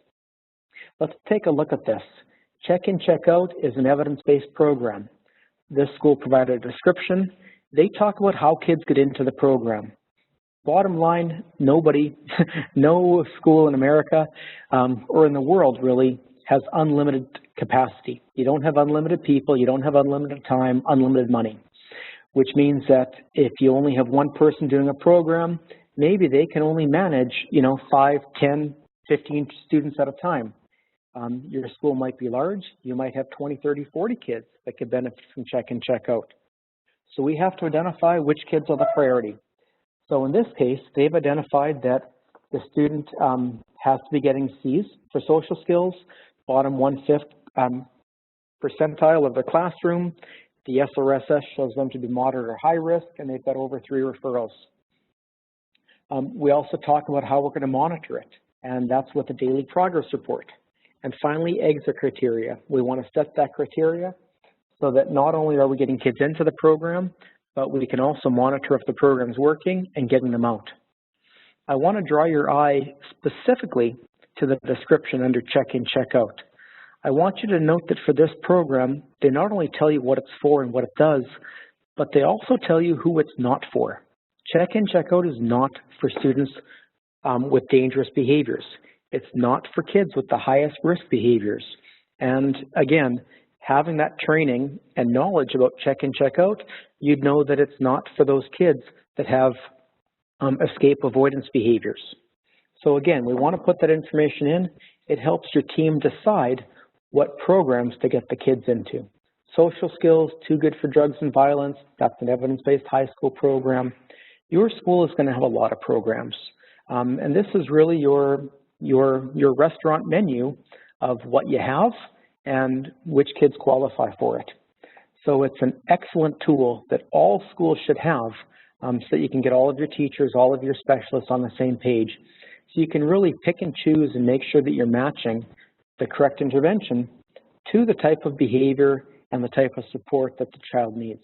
Let's take a look at this. Check-in, check-out is an evidence-based program. This school provided a description. They talk about how kids get into the program. Bottom line, nobody, no school in America or in the world really has unlimited capacity. You don't have unlimited people, you don't have unlimited time, unlimited money, which means that if you only have one person doing a program, maybe they can only manage, 5, 10, 15 students at a time. Your school might be large. You might have 20, 30, 40 kids that could benefit from check-in, check-out. So we have to identify which kids are the priority. So in this case, they've identified that the student has to be getting C's for social skills, bottom 1/5 percentile of their classroom. The SRSS shows them to be moderate or high risk, and they've got over 3 referrals. We also talk about how we're going to monitor it, and that's with the daily progress report. And finally, exit criteria. We want to set that criteria so that not only are we getting kids into the program, but we can also monitor if the program is working and getting them out. I want to draw your eye specifically to the description under check-in, check-out. I want you to note that for this program, they not only tell you what it's for and what it does, but they also tell you who it's not for. Check-in, check-out is not for students with dangerous behaviors. It's not for kids with the highest risk behaviors. And again, having that training and knowledge about check-in, check-out, you'd know that it's not for those kids that have escape avoidance behaviors. So again, we want to put that information in. It helps your team decide what programs to get the kids into. Social skills, Too Good for Drugs and Violence, that's an evidence-based high school program. Your school is going to have a lot of programs. And this is really your restaurant menu of what you have and which kids qualify for it. So it's an excellent tool that all schools should have so that you can get all of your teachers, all of your specialists on the same page. So you can really pick and choose and make sure that you're matching the correct intervention to the type of behavior and the type of support that the child needs.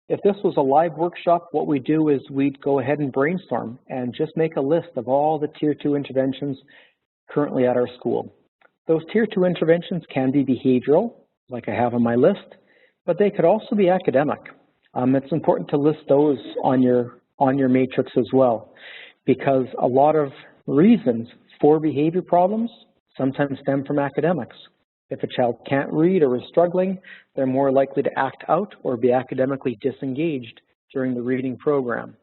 If this was a live workshop, what we do is we'd go ahead and brainstorm and just make a list of all the Tier 2 interventions currently at our school. Those Tier 2 interventions can be behavioral, like I have on my list, but they could also be academic. It's important to list those on your matrix as well, because a lot of reasons for behavior problems sometimes stem from academics. If a child can't read or is struggling, they're more likely to act out or be academically disengaged during the reading program.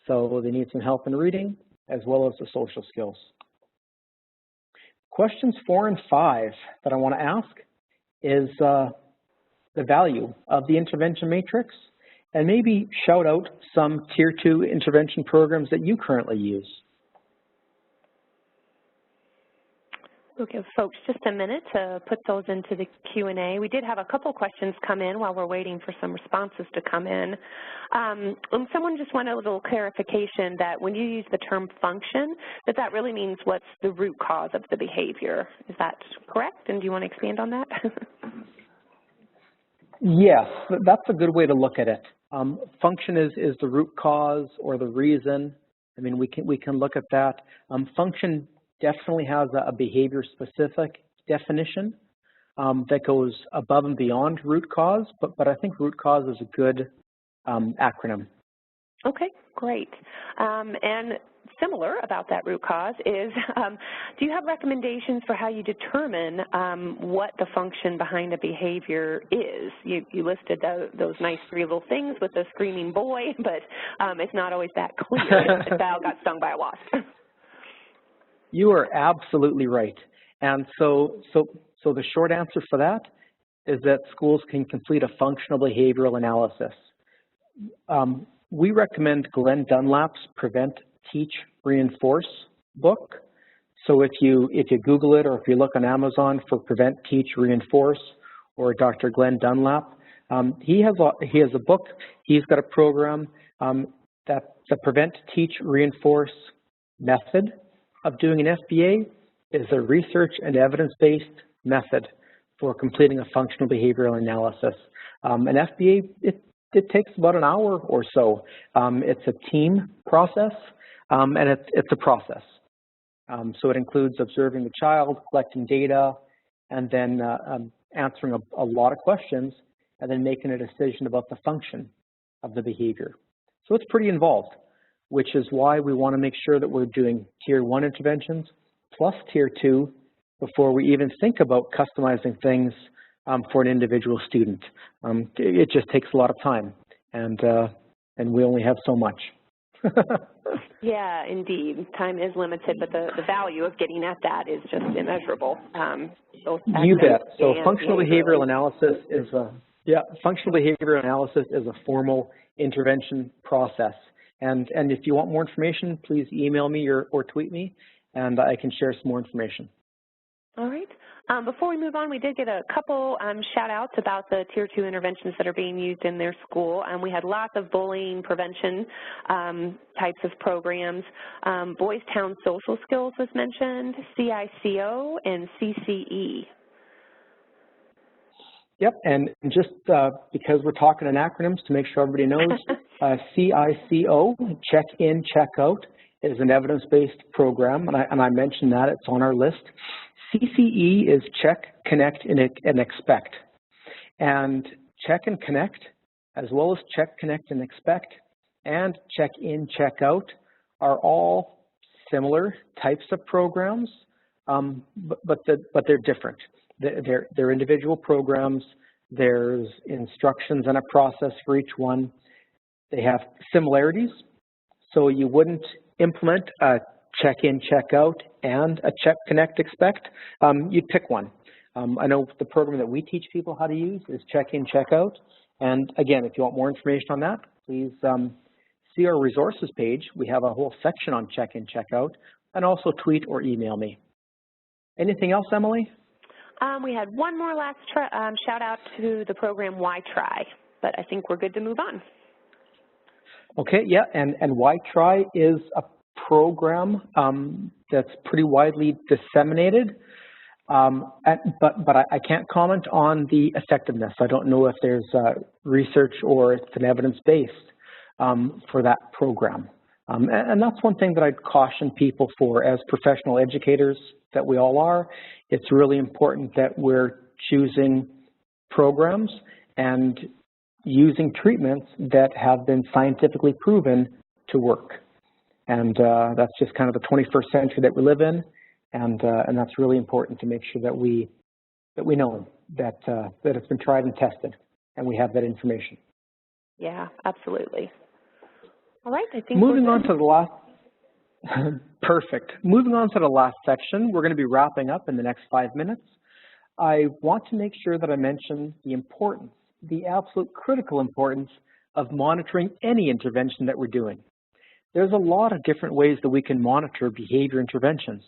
So they need some help in reading as well as the social skills. Questions 4 and 5 that I want to ask is the value of the intervention matrix, and maybe shout out some Tier 2 intervention programs that you currently use. We'll give folks just a minute to put those into the Q&A. We did have a couple questions come in while we're waiting for some responses to come in. And someone just wanted a little clarification that when you use the term function, that really means what's the root cause of the behavior. Is that correct? And do you want to expand on that? Yes, that's a good way to look at it. Function is the root cause or the reason. I mean, we can look at that. Function definitely has a behavior-specific definition that goes above and beyond root cause, but I think root cause is a good acronym. Okay, great. And similar about that root cause is, do you have recommendations for how you determine what the function behind a behavior is? You listed those nice three little things with the screaming boy, but it's not always that clear if the child got stung by a wasp. You are absolutely right. And so the short answer for that is that schools can complete a functional behavioral analysis. We recommend Glenn Dunlap's Prevent, Teach, Reinforce book. So if you Google it, or if you look on Amazon for Prevent, Teach, Reinforce, or Dr. Glenn Dunlap, he has a book. He's got a program that the Prevent, Teach, Reinforce method of doing an FBA is a research and evidence-based method for completing a functional behavioral analysis. An FBA, it takes about an hour or so. It's a team process, and it's a process. So it includes observing the child, collecting data, and then answering a lot of questions, and then making a decision about the function of the behavior. So it's pretty involved, which is why we want to make sure that we're doing Tier 1 interventions plus Tier 2 before we even think about customizing things for an individual student. It just takes a lot of time, and we only have so much. Yeah, indeed. Time is limited, but the value of getting at that is just immeasurable. You bet. So functional behavioral analysis is a formal intervention process. And if you want more information, please email me or tweet me, and I can share some more information. All right. Before we move on, we did get a couple shout-outs about the Tier 2 interventions that are being used in their school. We had lots of bullying prevention types of programs. Boys Town Social Skills was mentioned, CICO, and CCE. Yep, and just because we're talking in acronyms, to make sure everybody knows, CICO, Check In, Check Out, is an evidence-based program, and I mentioned that. It's on our list. CCE is Check, Connect, and Expect. And Check and Connect, as well as Check, Connect, and Expect, and Check In, Check Out are all similar types of programs, but they're different. They're individual programs. There's instructions and a process for each one. They have similarities, so you wouldn't implement a Check In, Check Out and a Check, Connect, Expect. You'd pick one. I know the program that we teach people how to use is Check In, Check Out. And again, if you want more information on that, please see our resources page. We have a whole section on Check In, Check Out, and also tweet or email me. Anything else, Emily? We had one more last shout out to the program YTry, but I think we're good to move on. Okay, yeah, and YTry is a program that's pretty widely disseminated, but I can't comment on the effectiveness. I don't know if there's research or it's an evidence-based for that program. And that's one thing that I'd caution people for as professional educators that we all are. It's really important that we're choosing programs and using treatments that have been scientifically proven to work. And that's just kind of the 21st century that we live in, and that's really important to make sure that we know that it's been tried and tested, and we have that information. Yeah, absolutely. All right, I think moving on to the last. Perfect. Moving on to the last section, we're going to be wrapping up in the next 5 minutes. I want to make sure that I mention the importance, the absolute critical importance of monitoring any intervention that we're doing. There's a lot of different ways that we can monitor behavior interventions.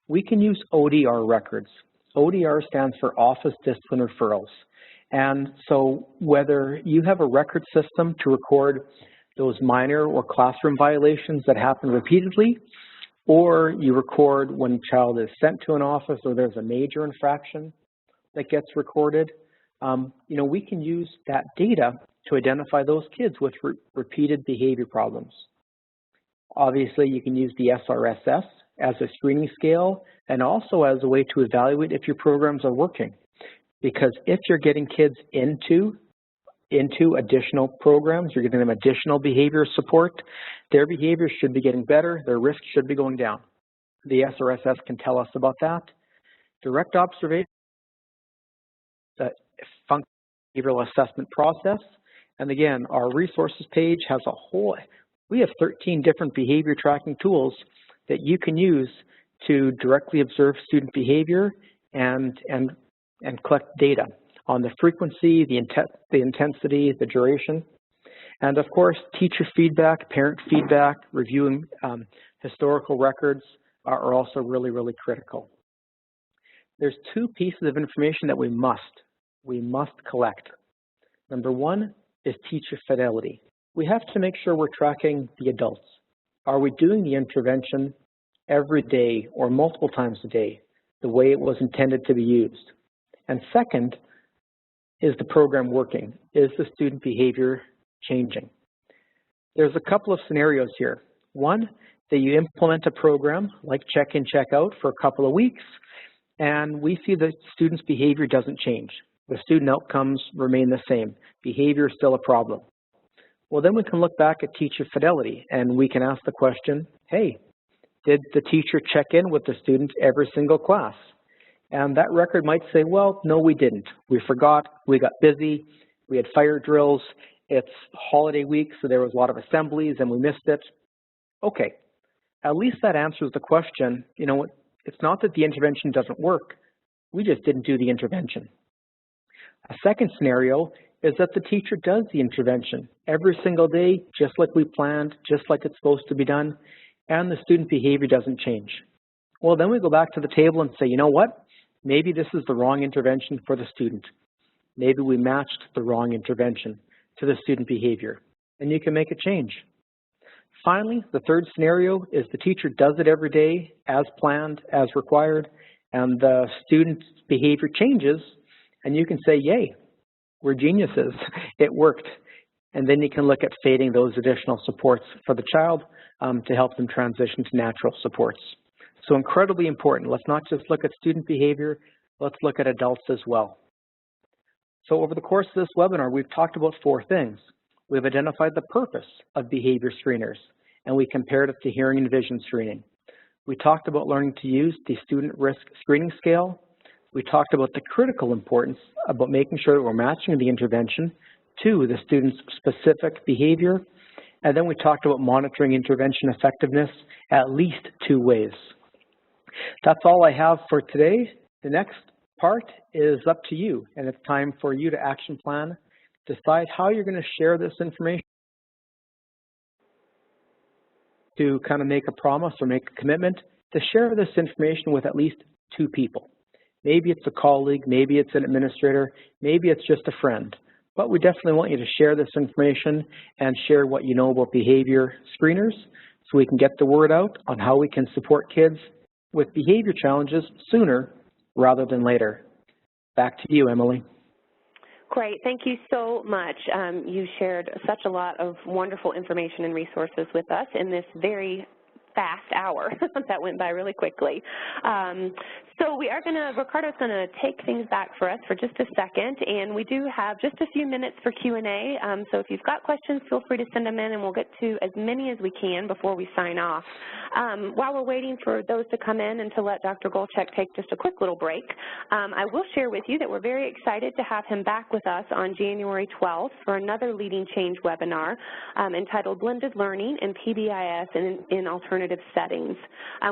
We can use ODR records. ODR stands for Office Discipline Referrals. And so whether you have a record system to record those minor or classroom violations that happen repeatedly, or you record when a child is sent to an office or there's a major infraction that gets recorded, we can use that data to identify those kids with repeated behavior problems. Obviously, you can use the SRSS as a screening scale and also as a way to evaluate if your programs are working. Because if you're getting kids into additional programs, you're giving them additional behavior support, their behavior should be getting better, their risk should be going down. The SRSS can tell us about that. Direct observation, the functional behavioral assessment process, and again, our resources page has we have 13 different behavior tracking tools that you can use to directly observe student behavior and collect data on the frequency, the intensity, the duration. And of course, teacher feedback, parent feedback, reviewing historical records are also really, really critical. There's two pieces of information that we must collect. Number one is teacher fidelity. We have to make sure we're tracking the adults. Are we doing the intervention every day or multiple times a day, the way it was intended to be used? And second, is the program working? Is the student behavior changing? There's a couple of scenarios here. One, that you implement a program like check-in, check-out for a couple of weeks, and we see the student's behavior doesn't change. The student outcomes remain the same. Behavior is still a problem. Well, then we can look back at teacher fidelity, and we can ask the question, hey, did the teacher check in with the student every single class? And that record might say, well, no, we didn't. We forgot, we got busy, we had fire drills, it's holiday week, so there was a lot of assemblies and we missed it. Okay, at least that answers the question, it's not that the intervention doesn't work, we just didn't do the intervention. A second scenario is that the teacher does the intervention every single day, just like we planned, just like it's supposed to be done, and the student behavior doesn't change. Well, then we go back to the table and say, you know what? Maybe this is the wrong intervention for the student. Maybe we matched the wrong intervention to the student behavior, and you can make a change. Finally, the third scenario is the teacher does it every day as planned, as required, and the student's behavior changes, and you can say, yay, we're geniuses, it worked. And then you can look at fading those additional supports for the child to help them transition to natural supports. So incredibly important. Let's not just look at student behavior, let's look at adults as well. So over the course of this webinar, we've talked about 4 things. We've identified the purpose of behavior screeners, and we compared it to hearing and vision screening. We talked about learning to use the student risk screening scale. We talked about the critical importance about making sure that we're matching the intervention to the student's specific behavior. And then we talked about monitoring intervention effectiveness at least 2 ways. That's all I have for today. The next part is up to you, and it's time for you to action plan, decide how you're going to share this information, to kind of make a promise or make a commitment to share this information with at least 2 people. Maybe it's a colleague, maybe it's an administrator, maybe it's just a friend. But we definitely want you to share this information and share what you know about behavior screeners so we can get the word out on how we can support kids with behavior challenges sooner rather than later. Back to you, Emily. Great. Thank you so much. You shared such a lot of wonderful information and resources with us in this very fast hour that went by really quickly. So Ricardo's going to take things back for us for just a second, and we do have just a few minutes for Q&A. So if you've got questions, feel free to send them in, and we'll get to as many as we can before we sign off. While we're waiting for those to come in and to let Dr. Golchek take just a quick little break, I will share with you that we're very excited to have him back with us on January 12th for another Leading Change webinar entitled Blended Learning and PBIS in Alternative Settings.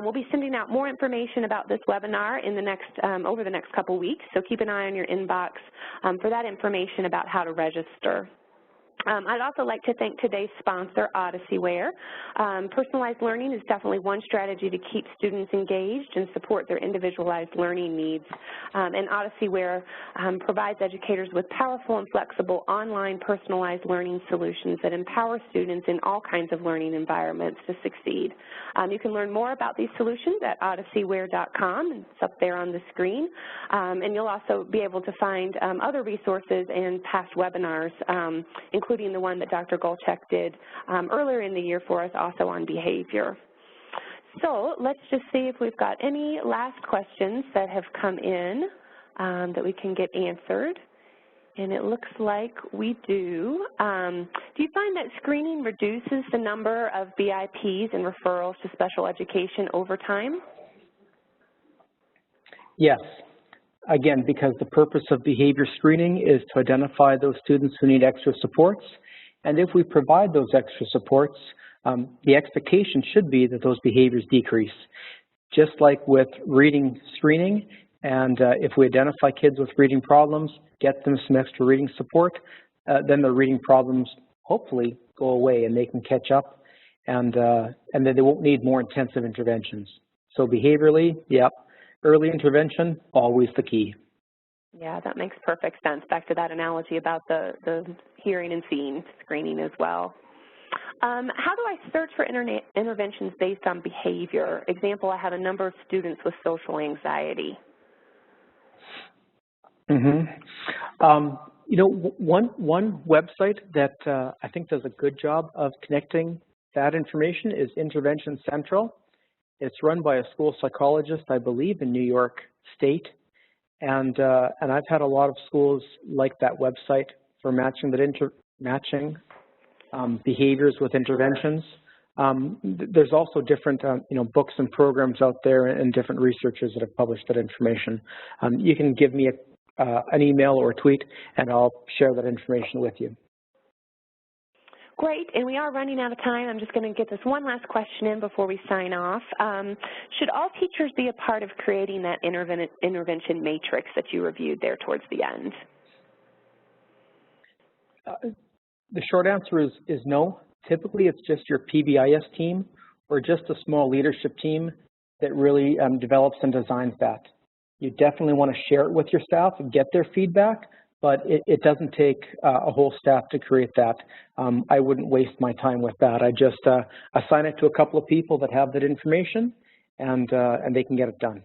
We'll be sending out more information about this webinar webinar in the next, over the next couple weeks, so keep an eye on your inbox for that information about how to register. I'd also like to thank today's sponsor, OdysseyWare. Personalized learning is definitely one strategy to keep students engaged and support their individualized learning needs. And OdysseyWare provides educators with powerful and flexible online personalized learning solutions that empower students in all kinds of learning environments to succeed. You can learn more about these solutions at odysseyware.com. It's up there on the screen. And you'll also be able to find other resources and past webinars, including the one that Dr. Golchek did earlier in the year for us, also on behavior. So let's just see if we've got any last questions that have come in that we can get answered. And it looks like we do. Do you find that screening reduces the number of BIPs and referrals to special education over time? Yes. Again, because the purpose of behavior screening is to identify those students who need extra supports. And if we provide those extra supports, the expectation should be that those behaviors decrease. Just like with reading screening, and if we identify kids with reading problems, get them some extra reading support, then the reading problems hopefully go away and they can catch up, and then they won't need more intensive interventions. So behaviorally, yep. Early intervention, always the key. Yeah, that makes perfect sense. Back to that analogy about the hearing and seeing screening as well. How do I search for interventions based on behavior? Example, I have a number of students with social anxiety. You know, one website that I think does a good job of connecting that information is Intervention Central. It's run by a school psychologist, I believe, in New York State, and I've had a lot of schools like that website for matching behaviors with interventions. There's also different you know, books and programs out there and different researchers that have published that information. You can give me an email or a tweet, and I'll share that information with you. Great, and we are running out of time. I'm just going to get this one last question in before we sign off. Should all teachers be a part of creating that intervention matrix that you reviewed there towards the end? The short answer is no. Typically, it's just your PBIS team or just a small leadership team that really develops and designs that. You definitely want to share it with your staff and get their feedback, but it doesn't take a whole staff to create that. I wouldn't waste my time with that. I just assign it to a couple of people that have that information, and they can get it done.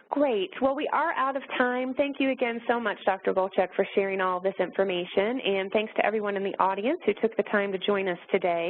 Great. Well, we are out of time. Thank you again so much, Dr. Golchek, for sharing all this information, and thanks to everyone in the audience who took the time to join us today.